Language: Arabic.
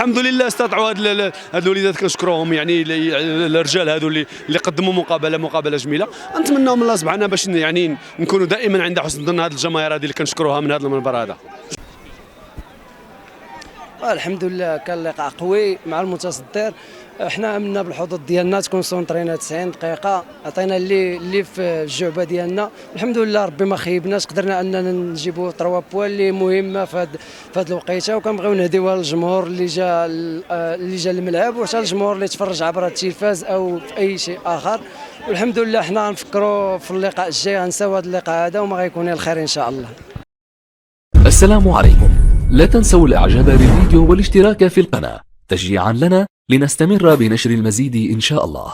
الحمد لله استطاعوا هاد الوليدات كنشكروهم، يعني الرجال هادو اللي قدموا مقابله جميله. نتمنوا من الله سبحانه باش يعني نكونوا دائما عند حسن ظن هاد الجماهير هذه اللي كنشكروها من هذا المنبر هذا. الحمد لله كان لقاء قوي مع المتصدر. احنا امنا بالحظوظ ديالنا، تكون سونطرينا 90 دقيقه، عطينا اللي في الجعبه ديالنا. الحمد لله ربي ما خيبناش، قدرنا اننا نجيبوا 3 بوان اللي مهمه في هذه الوقيته. وكنبغيو نهديوها للجمهور اللي جا الملعب، وحتى الجمهور اللي تفرج عبر التلفاز او في اي شيء اخر. والحمد لله حنا غنفكروا في اللقاء الجاي، غنساو هذا اللقاء هذا وما غيكون الخير ان شاء الله. السلام عليكم. لا تنسوا الاعجاب بالفيديو والاشتراك في القناة تشجيعا لنا لنستمر بنشر المزيد إن شاء الله.